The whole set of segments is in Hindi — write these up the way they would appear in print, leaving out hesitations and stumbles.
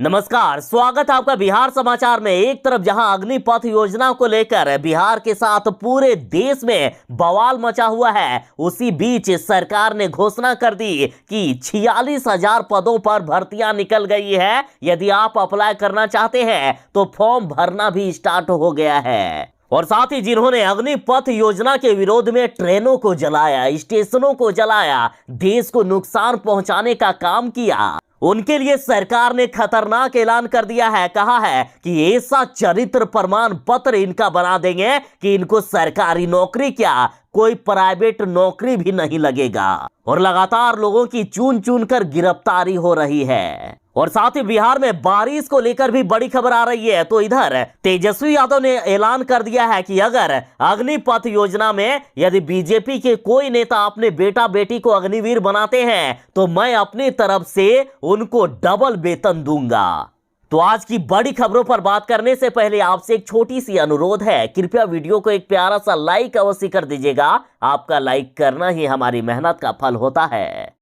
नमस्कार, स्वागत है आपका बिहार समाचार में। एक तरफ जहां अग्निपथ योजना को लेकर बिहार के साथ पूरे देश में बवाल मचा हुआ है, उसी बीच सरकार ने घोषणा कर दी कि 46,000 पदों पर भर्तियां निकल गई है। यदि आप अप्लाई करना चाहते हैं तो फॉर्म भरना भी स्टार्ट हो गया है। और साथ ही जिन्होंने अग्निपथ योजना के विरोध में ट्रेनों को जलाया, स्टेशनों को जलाया, देश को नुकसान पहुंचाने का काम किया, उनके लिए सरकार ने खतरनाक ऐलान कर दिया है। कहा है कि ऐसा चरित्र प्रमाण पत्र इनका बना देंगे कि इनको सरकारी नौकरी क्या, कोई प्राइवेट नौकरी भी नहीं लगेगा। और लगातार लोगों की चुन चुन कर गिरफ्तारी हो रही है। और साथ ही बिहार में बारिश को लेकर भी बड़ी खबर आ रही है। तो इधर तेजस्वी यादव ने ऐलान कर दिया है कि अगर अग्निपथ योजना में यदि बीजेपी के कोई नेता अपने बेटा बेटी को अग्निवीर बनाते हैं तो मैं अपनी तरफ से उनको डबल वेतन दूंगा। तो आज की बड़ी खबरों पर बात करने से पहले आपसे एक छोटी सी अनुरोध है, कृपया वीडियो को एक प्यारा सा लाइक अवश्य कर दीजिएगा। आपका लाइक करना ही हमारी मेहनत का फल होता है।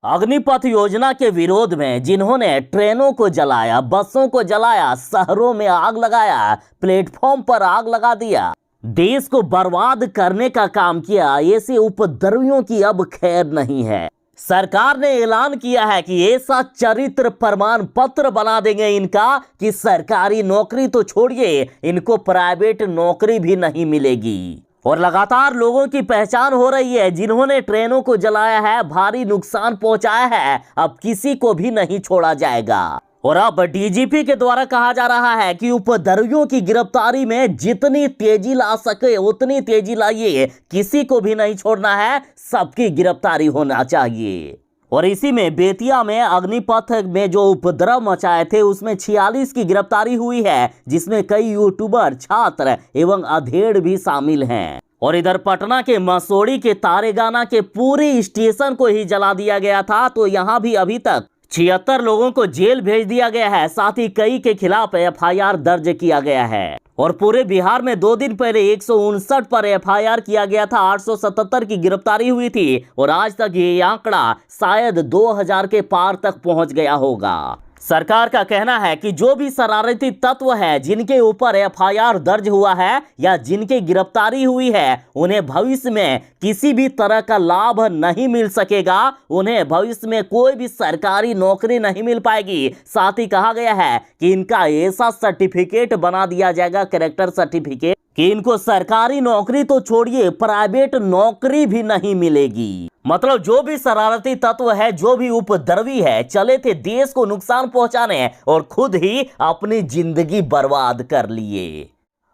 अग्निपथ योजना के विरोध में जिन्होंने ट्रेनों को जलाया, बसों को जलाया, शहरों में आग लगाया, प्लेटफॉर्म पर आग लगा दिया, देश को बर्बाद करने का काम किया, ऐसे उपद्रवियों की अब खैर नहीं है। सरकार ने ऐलान किया है कि ऐसा चरित्र प्रमाण पत्र बना देंगे इनका कि सरकारी नौकरी तो छोड़िए, इनको प्राइवेट नौकरी भी नहीं मिलेगी। और लगातार लोगों की पहचान हो रही है जिन्होंने ट्रेनों को जलाया है, भारी नुकसान पहुंचाया है, अब किसी को भी नहीं छोड़ा जाएगा। और अब डीजीपी के द्वारा कहा जा रहा है कि उपद्रवियों की गिरफ्तारी में जितनी तेजी ला सके उतनी तेजी लाइए, किसी को भी नहीं छोड़ना है, सबकी गिरफ्तारी होना चाहिए। और इसी में बेतिया में अग्निपथ में जो उपद्रव मचाए थे उसमें 46 की गिरफ्तारी हुई है, जिसमें कई यूट्यूबर, छात्र एवं अधेड़ भी शामिल हैं। और इधर पटना के मसौड़ी के तारेगाना के पूरी स्टेशन को ही जला दिया गया था। तो यहाँ भी अभी तक 76 लोगों को जेल भेज दिया गया है। साथ ही कई के खिलाफ एफआईआर दर्ज किया गया है। और पूरे बिहार में 2 दिन पहले 159 पर एफआईआर किया गया था, 877 की गिरफ्तारी हुई थी। और आज तक ये आंकड़ा शायद 2000 के पार तक पहुंच गया होगा। सरकार का कहना है कि जो भी शरारती तत्व है जिनके ऊपर एफआईआर दर्ज हुआ है या जिनकी गिरफ्तारी हुई है, उन्हें भविष्य में किसी भी तरह का लाभ नहीं मिल सकेगा, उन्हें भविष्य में कोई भी सरकारी नौकरी नहीं मिल पाएगी। साथ ही कहा गया है कि इनका ऐसा सर्टिफिकेट बना दिया जाएगा, कैरेक्टर सर्टिफिकेट, कि इनको सरकारी नौकरी तो छोड़िए प्राइवेट नौकरी भी नहीं मिलेगी। मतलब जो भी शरारती तत्व है, जो भी उपद्रवी है, चले थे देश को नुकसान पहुंचाने और खुद ही अपनी जिंदगी बर्बाद कर लिए।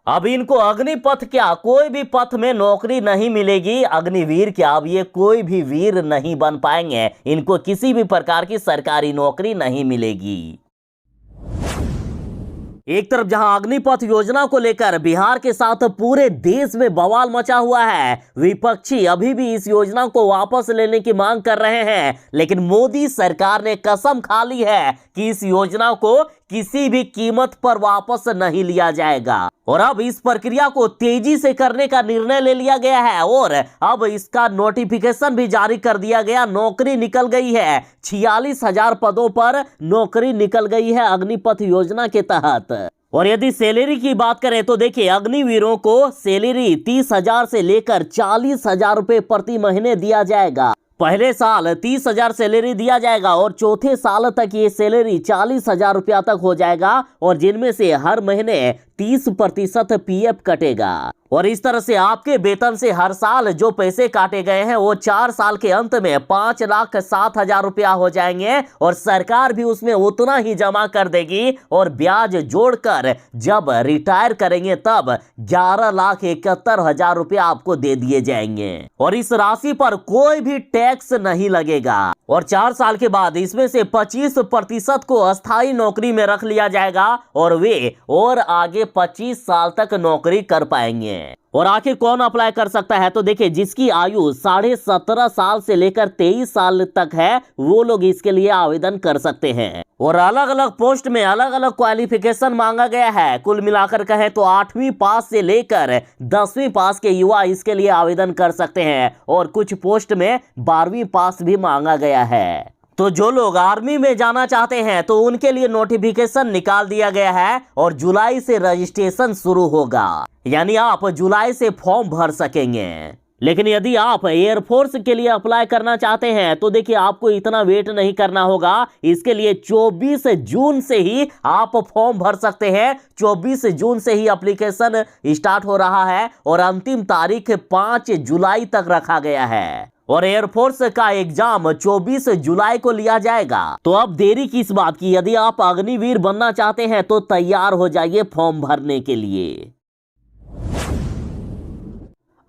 अब इनको अग्निपथ क्या, कोई भी पथ में नौकरी नहीं मिलेगी। अग्निवीर क्या, अब ये कोई भी वीर नहीं बन पाएंगे। इनको किसी भी प्रकार की सरकारी नौकरी नहीं मिलेगी। एक तरफ जहां अग्निपथ योजना को लेकर बिहार के साथ पूरे देश में बवाल मचा हुआ है, विपक्षी अभी भी इस योजना को वापस लेने की मांग कर रहे हैं। लेकिन मोदी सरकार ने कसम खा ली है कि इस योजना को किसी भी कीमत पर वापस नहीं लिया जाएगा। और अब इस प्रक्रिया को तेजी से करने का निर्णय ले लिया गया है और अब इसका नोटिफिकेशन भी जारी कर दिया गया। नौकरी निकल गई है, 46,000 पदों पर नौकरी निकल गई है अग्निपथ योजना के तहत। और यदि सैलरी की बात करें तो देखिए, अग्निवीरों को सैलरी 30,000 से लेकर 40,000 रुपए प्रति महीने दिया जाएगा। पहले साल 30,000 सैलरी दिया जाएगा और चौथे साल तक ये सैलरी 40,000 रुपया तक हो जाएगा। और जिनमें से हर महीने 30% पीएफ कटेगा। और इस तरह से आपके वेतन से हर साल जो पैसे काटे गए हैं वो 4 साल के अंत में 5,07,000 रुपया हो जाएंगे। और सरकार भी उसमें उतना ही जमा कर देगी और ब्याज जोड़कर जब रिटायर करेंगे तब 11,71,000 रुपया आपको दे दिए जाएंगे। और इस राशि पर कोई भी टैक्स नहीं लगेगा। और 4 साल के बाद इसमें से 25% को अस्थायी नौकरी में रख लिया जाएगा और वे और आगे 25 साल तक नौकरी कर पाएंगे। और आखिर कौन अप्लाई कर सकता है, तो देखिए, जिसकी आयु 17.5 साल से लेकर 23 साल तक है वो लोग इसके लिए आवेदन कर सकते हैं। और अलग अलग पोस्ट में अलग अलग क्वालिफिकेशन मांगा गया है। कुल मिलाकर कहे तो 8वीं पास से लेकर 10वीं पास के युवा इसके लिए आवेदन कर सकते हैं और कुछ पोस्ट में 12वीं पास भी मांगा गया है। तो जो लोग आर्मी में जाना चाहते हैं तो उनके लिए नोटिफिकेशन निकाल दिया गया है और जुलाई से रजिस्ट्रेशन शुरू होगा, यानी आप जुलाई से फॉर्म भर सकेंगे। लेकिन यदि आप एयरफोर्स के लिए अप्लाई करना चाहते हैं तो देखिए आपको इतना वेट नहीं करना होगा। इसके लिए 24 जून से ही आप फॉर्म भर सकते हैं। 24 जून से ही एप्लीकेशन स्टार्ट हो रहा है और अंतिम तारीख 5 जुलाई तक रखा गया है और एयरफोर्स का एग्जाम 24 जुलाई को लिया जाएगा। तो अब देरी किस बात की, यदि आप अग्निवीर बनना चाहते हैं तो तैयार हो जाइए फॉर्म भरने के लिए।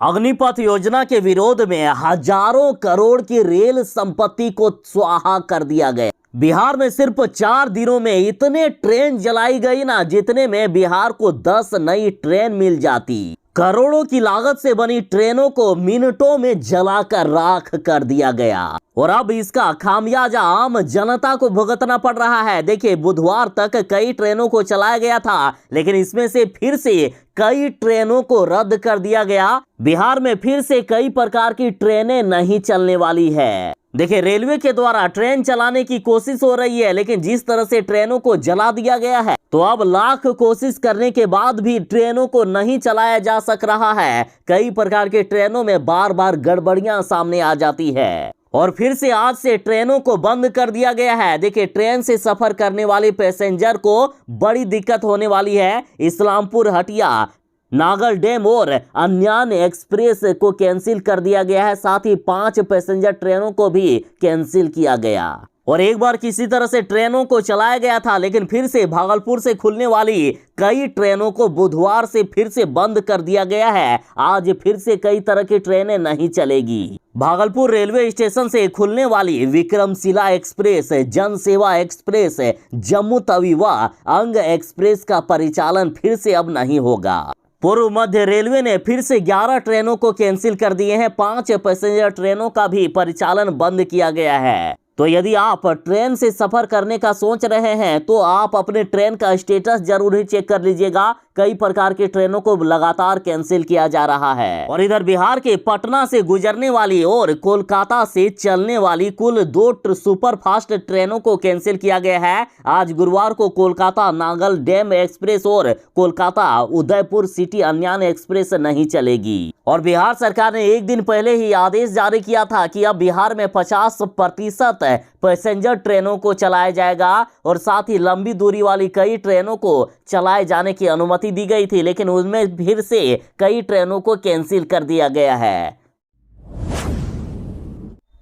अग्निपथ योजना के विरोध में हजारों करोड़ की रेल संपत्ति को स्वाहा कर दिया गया। बिहार में सिर्फ 4 दिनों में इतने ट्रेन जलाई गई ना, जितने में बिहार को 10 नई ट्रेन मिल जाती। करोड़ों की लागत से बनी ट्रेनों को मिनटों में जलाकर राख कर दिया गया और अब इसका खामियाजा आम जनता को भुगतना पड़ रहा है। देखिए बुधवार तक कई ट्रेनों को चलाया गया था, लेकिन इसमें से फिर से कई ट्रेनों को रद्द कर दिया गया। बिहार में फिर से कई प्रकार की ट्रेनें नहीं चलने वाली है। देखिए रेलवे के द्वारा ट्रेन चलाने की कोशिश हो रही है, लेकिन जिस तरह से ट्रेनों को जला दिया गया है तो अब लाख कोशिश करने के बाद भी ट्रेनों को नहीं चलाया जा सक रहा है। कई प्रकार के ट्रेनों में बार बार गड़बड़ियां सामने आ जाती है और फिर से आज से ट्रेनों को बंद कर दिया गया है। देखिए ट्रेन से सफर करने वाले पैसेंजर को बड़ी दिक्कत होने वाली है। इस्लामपुर हटिया, नागल डैम और अन्यान एक्सप्रेस को कैंसिल कर दिया गया है। साथ ही 5 पैसेंजर ट्रेनों को भी कैंसिल किया गया और एक बार किसी तरह से ट्रेनों को चलाया गया था, लेकिन फिर से भागलपुर से खुलने वाली कई ट्रेनों को बुधवार से फिर से बंद कर दिया गया है। आज फिर से कई तरह की ट्रेनें नहीं चलेगी। भागलपुर रेलवे स्टेशन से खुलने वाली विक्रमशिला एक्सप्रेस, जन सेवा एक्सप्रेस, जम्मू तवी व अंग एक्सप्रेस का परिचालन फिर से अब नहीं होगा। पूर्व मध्य रेलवे ने फिर से 11 ट्रेनों को कैंसिल कर दिए हैं। 5 पैसेंजर ट्रेनों का भी परिचालन बंद किया गया है। तो यदि आप ट्रेन से सफर करने का सोच रहे हैं तो आप अपने ट्रेन का स्टेटस जरूर ही चेक कर लीजिएगा। कई प्रकार की ट्रेनों को लगातार कैंसिल किया जा रहा है। और इधर बिहार के पटना से गुजरने वाली और कोलकाता से चलने वाली कुल 2 सुपरफास्ट ट्रेनों को कैंसिल किया गया है। आज गुरुवार को कोलकाता नागल डैम एक्सप्रेस और कोलकाता उदयपुर सिटी अन्यान एक्सप्रेस नहीं चलेगी। और बिहार सरकार ने एक दिन पहले ही आदेश जारी किया था कि अब बिहार में 50% पैसेंजर ट्रेनों को चलाया जाएगा और साथ ही लंबी दूरी वाली कई ट्रेनों को चलाए जाने की अनुमति दी गई थी, लेकिन उनमें फिर से कई ट्रेनों को कैंसिल कर दिया गया है।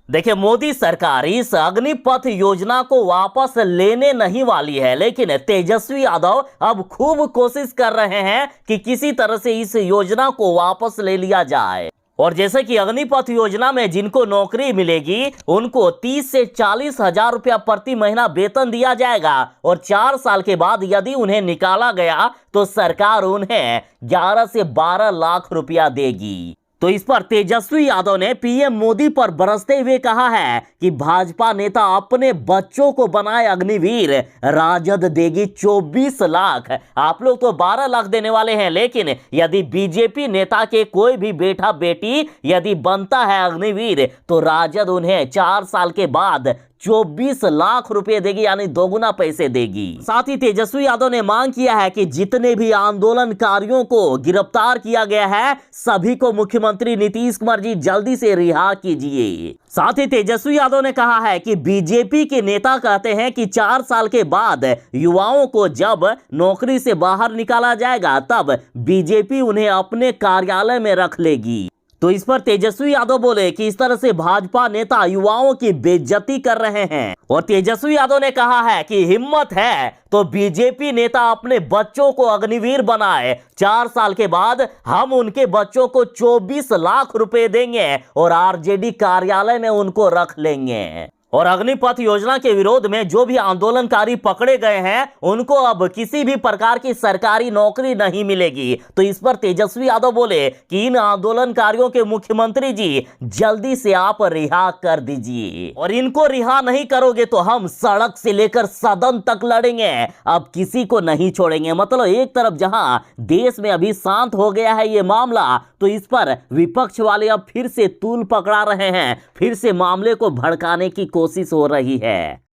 देखिए मोदी सरकार इस अग्निपथ योजना को वापस लेने नहीं वाली है, लेकिन तेजस्वी यादव अब खूब कोशिश कर रहे हैं कि किसी तरह से इस योजना को वापस ले लिया जाए। और जैसे कि अग्निपथ योजना में जिनको नौकरी मिलेगी उनको 30 से 40 हजार रुपया प्रति महीना वेतन दिया जाएगा और 4 साल के बाद यदि उन्हें निकाला गया तो सरकार उन्हें 11 से 12 लाख रुपया देगी। तो इस पर तेजस्वी यादव ने पीएम मोदी पर बरसते हुए कहा है कि भाजपा नेता अपने बच्चों को बनाए अग्निवीर, राजद देगी 24 लाख। आप लोग तो 12 लाख देने वाले हैं, लेकिन यदि बीजेपी नेता के कोई भी बेटा बेटी यदि बनता है अग्निवीर तो राजद उन्हें 4 साल के बाद 24 लाख रुपए देगी, यानी दोगुना पैसे देगी। साथ ही तेजस्वी यादव ने मांग किया है कि जितने भी आंदोलनकारियों को गिरफ्तार किया गया है सभी को मुख्यमंत्री नीतीश कुमार जी जल्दी से रिहा कीजिए। साथ ही तेजस्वी यादव ने कहा है कि बीजेपी के नेता कहते हैं कि 4 साल के बाद युवाओं को जब नौकरी से बाहर निकाला जाएगा तब बीजेपी उन्हें अपने कार्यालय में रख लेगी। तो इस पर तेजस्वी यादव बोले कि इस तरह से भाजपा नेता युवाओं की बेइज्जती कर रहे हैं। और तेजस्वी यादव ने कहा है कि हिम्मत है तो बीजेपी नेता अपने बच्चों को अग्निवीर बनाए, 4 साल के बाद हम उनके बच्चों को 24 लाख रुपए देंगे और आरजेडी कार्यालय में उनको रख लेंगे। और अग्निपथ योजना के विरोध में जो भी आंदोलनकारी पकड़े गए हैं उनको अब किसी भी प्रकार की सरकारी नौकरी नहीं मिलेगी। तो इस पर तेजस्वी यादव बोले कि इन आंदोलनकारियों के मुख्यमंत्री जी जल्दी से आप रिहा कर दीजिए और इनको रिहा नहीं करोगे तो हम सड़क से लेकर सदन तक लड़ेंगे, अब किसी को नहीं छोड़ेंगे। मतलब एक तरफ जहां देश में अभी शांत हो गया है ये मामला, तो इस पर विपक्ष वाले अब फिर से तूल पकड़ा रहे हैं, फिर से मामले को भड़काने की कोशिश हो रही है।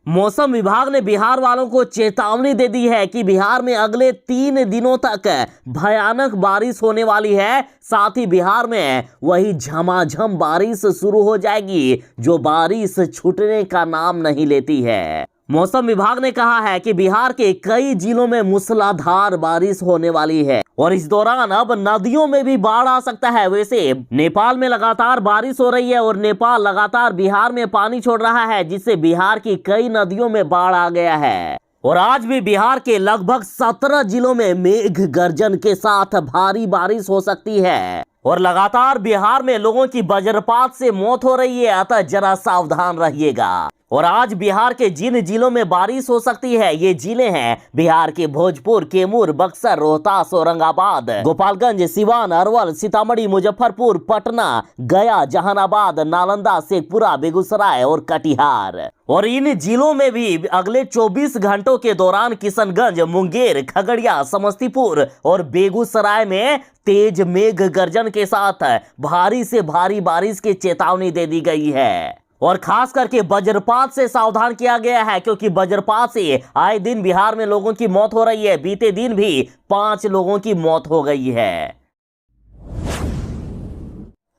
मौसम विभाग ने बिहार वालों को चेतावनी दे दी है कि बिहार में अगले 3 दिनों तक भयानक बारिश होने वाली है। साथ ही बिहार में वही झमाझम बारिश शुरू हो जाएगी, जो बारिश छूटने का नाम नहीं लेती है। मौसम विभाग ने कहा है कि बिहार के कई जिलों में मूसलाधार बारिश होने वाली है और इस दौरान अब नदियों में भी बाढ़ आ सकता है। वैसे नेपाल में लगातार बारिश हो रही है और नेपाल लगातार बिहार में पानी छोड़ रहा है, जिससे बिहार की कई नदियों में बाढ़ आ गया है। और आज भी बिहार के लगभग 17 जिलों में मेघ गर्जन के साथ भारी बारिश हो सकती है और लगातार बिहार में लोगों की वज्रपात से मौत हो रही है, अतः जरा सावधान रहिएगा। और आज बिहार के जिन जिलों में बारिश हो सकती है, ये जिले हैं बिहार के भोजपुर, कैमूर, बक्सर, रोहतास, औरंगाबाद, गोपालगंज, सिवान, अरवल, सीतामढ़ी, मुजफ्फरपुर, पटना, गया, जहानाबाद, नालंदा, शेखपुरा, बेगूसराय और कटिहार। और इन जिलों में भी अगले 24 घंटों के दौरान किशनगंज, मुंगेर, खगड़िया, समस्तीपुर और बेगूसराय में तेज मेघ गर्जन के साथ भारी से भारी बारिश की चेतावनी दे दी गई है। और खास करके वज्रपात से सावधान किया गया है, क्योंकि वज्रपात से आए दिन बिहार में लोगों की मौत हो रही है। बीते दिन भी 5 लोगों की मौत हो गई है।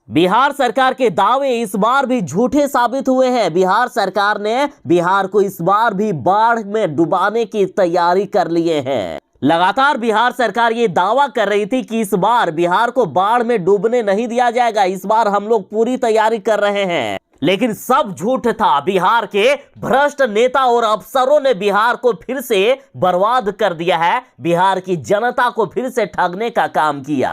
बिहार सरकार के दावे इस बार भी झूठे साबित हुए हैं। बिहार सरकार ने बिहार को इस बार भी बाढ़ में डुबाने की तैयारी कर लिए हैं। लगातार बिहार सरकार ये दावा कर रही थी कि इस बार बिहार को बाढ़ में डूबने नहीं दिया जाएगा, इस बार हम लोग पूरी तैयारी कर रहे हैं। लेकिन सब झूठ था। बिहार के भ्रष्ट नेता और अफसरों ने बिहार को फिर से बर्बाद कर दिया है, बिहार की जनता को फिर से ठगने का काम किया।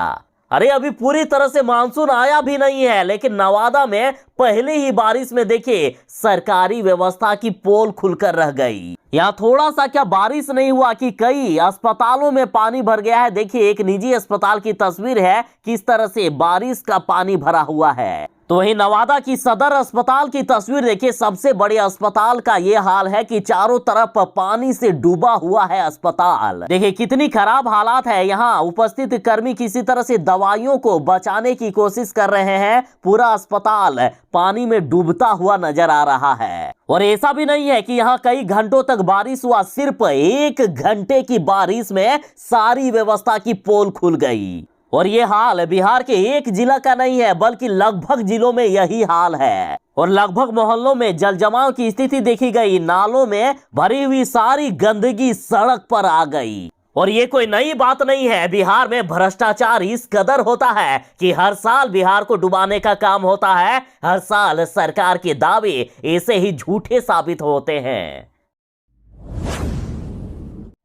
अरे अभी पूरी तरह से मानसून आया भी नहीं है, लेकिन नवादा में पहले ही बारिश में देखिए सरकारी व्यवस्था की पोल खुलकर रह गई। यहाँ थोड़ा सा क्या बारिश नहीं हुआ कि कई अस्पतालों में पानी भर गया है। देखिए एक निजी अस्पताल की तस्वीर है, किस तरह से बारिश का पानी भरा हुआ है। तो वहीं नवादा की सदर अस्पताल की तस्वीर देखिए, सबसे बड़े अस्पताल का ये हाल है कि चारों तरफ पानी से डूबा हुआ है अस्पताल। देखिए कितनी खराब हालात है। यहाँ उपस्थित कर्मी किसी तरह से दवाइयों को बचाने की कोशिश कर रहे हैं, पूरा अस्पताल पानी में डूबता हुआ नजर आ रहा है। और ऐसा भी नहीं है कि यहाँ कई घंटों तक बारिश हुआ, सिर्फ 1 घंटे की बारिश में सारी व्यवस्था की पोल खुल गई। और ये हाल बिहार के एक जिला का नहीं है, बल्कि लगभग जिलों में यही हाल है। और लगभग मोहल्लों में जलजमाव की स्थिति देखी गई, नालों में भरी हुई सारी गंदगी सड़क पर आ गई। और ये कोई नई बात नहीं है, बिहार में भ्रष्टाचार इस कदर होता है कि हर साल बिहार को डुबाने का काम होता है। हर साल सरकार के दावे ऐसे ही झूठे साबित होते हैं।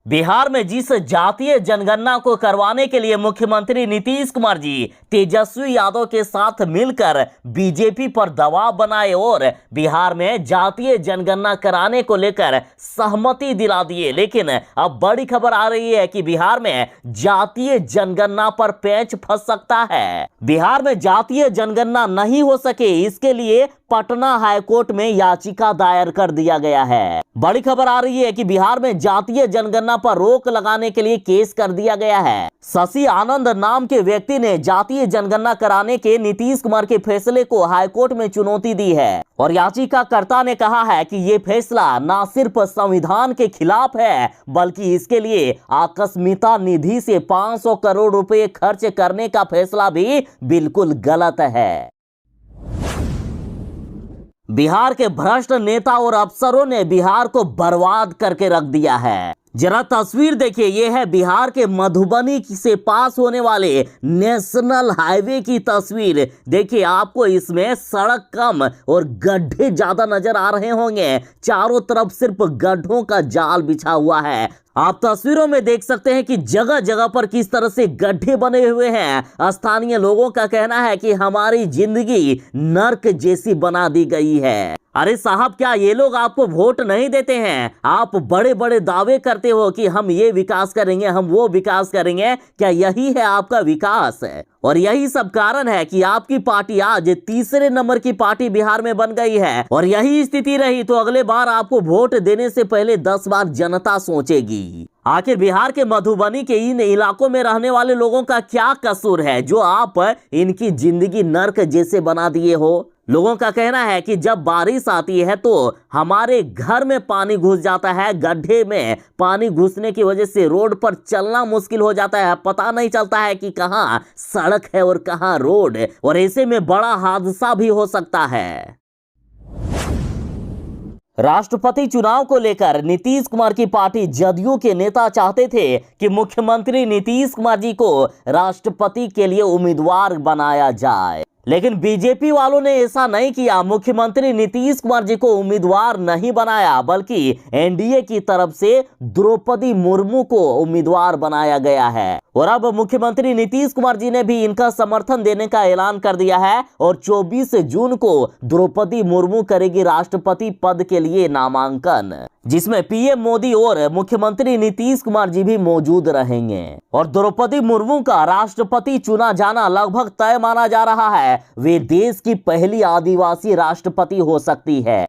बिहार में जिस जातीय जनगणना को करवाने के लिए मुख्यमंत्री नीतीश कुमार जी तेजस्वी यादव के साथ मिलकर बीजेपी पर दबाव बनाए और बिहार में जातीय जनगणना कराने को लेकर सहमति दिला दिए, लेकिन अब बड़ी खबर आ रही है कि बिहार में जातीय जनगणना पर पेंच फंस सकता है। बिहार में जातीय जनगणना नहीं हो सके, इसके लिए पटना हाईकोर्ट में याचिका दायर कर दिया गया है। बड़ी खबर आ रही है कि बिहार में जातीय जनगणना पर रोक लगाने के लिए केस कर दिया गया है। शशि आनंद नाम के व्यक्ति ने जातीय जनगणना कराने के नीतीश कुमार के फैसले को हाईकोर्ट में चुनौती दी है और याचिकाकर्ता ने कहा है कि ये फैसला न सिर्फ संविधान के खिलाफ है, बल्कि इसके लिए आकस्मिकता निधि से 500 करोड़ रुपए खर्च करने का फैसला भी बिल्कुल गलत है। बिहार के भ्रष्ट नेता और अफसरों ने बिहार को बर्बाद करके रख दिया है। जरा तस्वीर देखिए, ये है बिहार के मधुबनी से पास होने वाले नेशनल हाईवे की तस्वीर। देखिए आपको इसमें सड़क कम और गड्ढे ज्यादा नजर आ रहे होंगे, चारों तरफ सिर्फ गड्ढों का जाल बिछा हुआ है। आप तस्वीरों में देख सकते हैं कि जगह जगह पर किस तरह से गड्ढे बने हुए हैं। स्थानीय लोगों का कहना है कि हमारी जिंदगी नर्क जैसी बना दी गई है। अरे साहब, क्या ये लोग आपको वोट नहीं देते हैं? आप बड़े बड़े दावे करते हो कि हम ये विकास करेंगे, हम वो विकास करेंगे। क्या यही है आपका विकास? और यही सब कारण है कि आपकी पार्टी आज तीसरे नंबर की पार्टी बिहार में बन गई है। और यही स्थिति रही तो अगले बार आपको वोट देने से पहले 10 बार जनता सोचेगी। आखिर बिहार के मधुबनी के इन इलाकों में रहने वाले लोगों का क्या कसूर है जो आप इनकी जिंदगी नर्क जैसे बना दिए हो। लोगों का कहना है कि जब बारिश आती है तो हमारे घर में पानी घुस जाता है, गड्ढे में पानी घुसने की वजह से रोड पर चलना मुश्किल हो जाता है, पता नहीं चलता है कि कहां सड़क है और कहां रोड, और ऐसे में बड़ा हादसा भी हो सकता है। राष्ट्रपति चुनाव को लेकर नीतीश कुमार की पार्टी जदयू के नेता चाहते थे कि मुख्यमंत्री नीतीश कुमार जी को राष्ट्रपति के लिए उम्मीदवार बनाया जाए, लेकिन बीजेपी वालों ने ऐसा नहीं किया। मुख्यमंत्री नीतीश कुमार जी को उम्मीदवार नहीं बनाया, बल्कि एनडीए की तरफ से द्रौपदी मुर्मू को उम्मीदवार बनाया गया है। और अब मुख्यमंत्री नीतीश कुमार जी ने भी इनका समर्थन देने का ऐलान कर दिया है और 24 जून को द्रौपदी मुर्मू करेगी राष्ट्रपति पद के लिए नामांकन, जिसमें पीएम मोदी और मुख्यमंत्री नीतीश कुमार जी भी मौजूद रहेंगे। और द्रौपदी मुर्मू का राष्ट्रपति चुना जाना लगभग तय माना जा रहा है। वे देश की पहली आदिवासी राष्ट्रपति हो सकती है।